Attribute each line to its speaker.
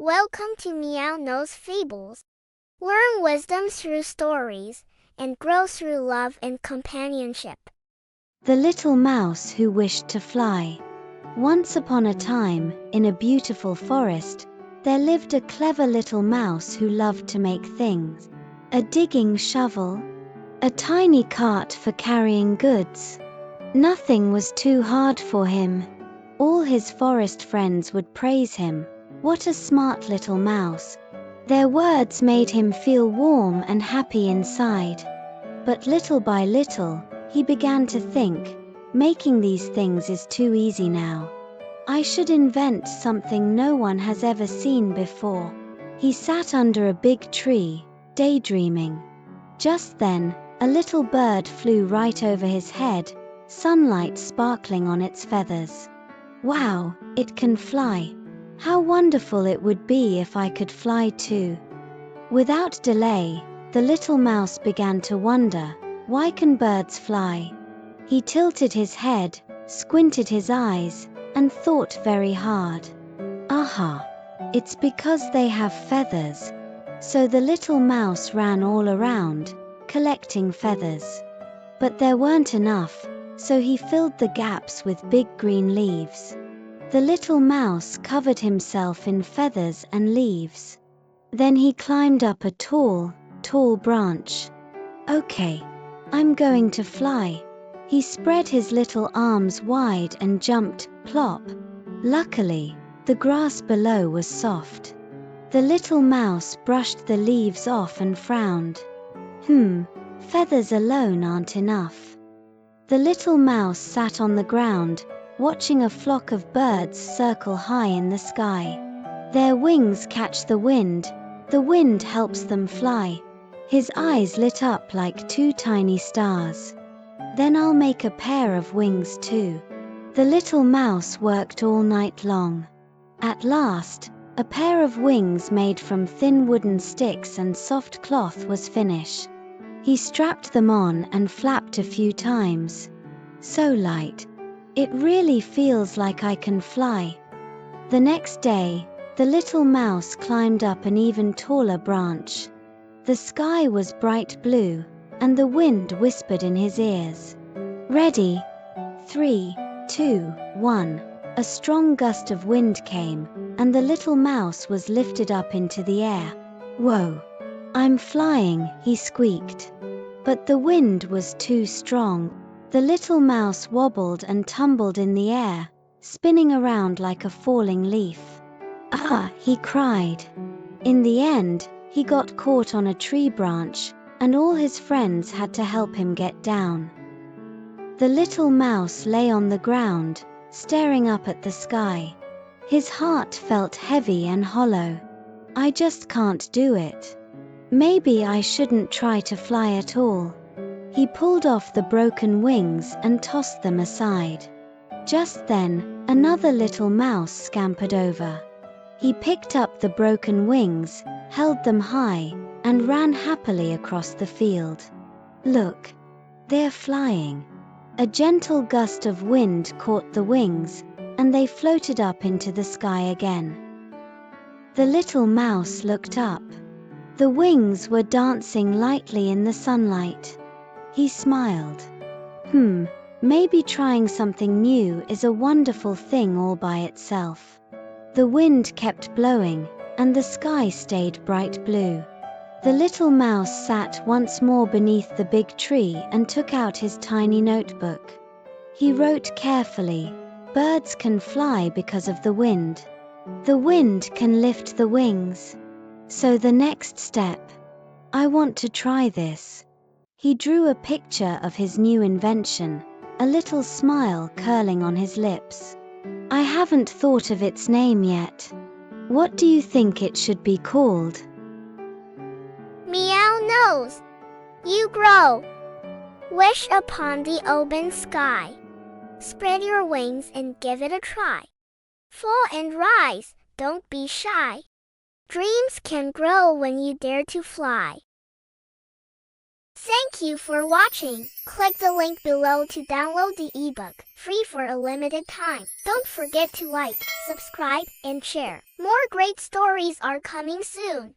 Speaker 1: Welcome to Meow Knows Fables. Learn wisdom through stories and grow through love and companionship.
Speaker 2: The Little Mouse Who Wished to Fly. Once upon a time, in a beautiful forest, there lived a clever little mouse who loved to make things. A digging shovel, a tiny cart for carrying goods. Nothing was too hard for him. All his forest friends would praise him. What a smart little mouse. Their words made him feel warm and happy inside. But little by little, he began to think, making these things is too easy now. I should invent something no one has ever seen before. He sat under a big tree, daydreaming. Just then, a little bird flew right over his head, sunlight sparkling on its feathers. Wow, it can fly. How wonderful it would be if I could fly too. Without delay, the little mouse began to wonder, why can birds fly? He tilted his head, squinted his eyes, and thought very hard. Aha! It's because they have feathers. So the little mouse ran all around, collecting feathers. But there weren't enough, so he filled the gaps with big green leaves. The little mouse covered himself in feathers and leaves. Then he climbed up a tall, tall branch. Okay, I'm going to fly. He spread his little arms wide and jumped, plop. Luckily, the grass below was soft. The little mouse brushed the leaves off and frowned. Feathers alone aren't enough. The little mouse sat on the ground, watching a flock of birds circle high in the sky. Their wings catch the wind helps them fly. His eyes lit up like two tiny stars. Then I'll make a pair of wings too. The little mouse worked all night long. At last, a pair of wings made from thin wooden sticks and soft cloth was finished. He strapped them on and flapped a few times. So light. It really feels like I can fly. The next day, the little mouse climbed up an even taller branch. The sky was bright blue, and the wind whispered in his ears. Ready? 3, 2, 1. A strong gust of wind came, and the little mouse was lifted up into the air. Whoa! I'm flying, he squeaked. But the wind was too strong. The little mouse wobbled and tumbled in the air, spinning around like a falling leaf. Ah, he cried. In the end, he got caught on a tree branch, and all his friends had to help him get down. The little mouse lay on the ground, staring up at the sky. His heart felt heavy and hollow. I just can't do it. Maybe I shouldn't try to fly at all. He pulled off the broken wings and tossed them aside. Just then, another little mouse scampered over. He picked up the broken wings, held them high, and ran happily across the field. Look! They're flying. A gentle gust of wind caught the wings, and they floated up into the sky again. The little mouse looked up. The wings were dancing lightly in the sunlight. He smiled. Maybe trying something new is a wonderful thing all by itself. The wind kept blowing, and the sky stayed bright blue. The little mouse sat once more beneath the big tree and took out his tiny notebook. He wrote carefully, "Birds can fly because of the wind. The wind can lift the wings. So the next step. I want to try this." He drew a picture of his new invention, a little smile curling on his lips. I haven't thought of its name yet. What do you think it should be called?
Speaker 1: Meow knows. You grow. Wish upon the open sky. Spread your wings and give it a try. Fall and rise, don't be shy. Dreams can grow when you dare to fly. Thank you for watching. Click the link below to download the ebook, free for a limited time. Don't forget to like, subscribe, and share. More great stories are coming soon.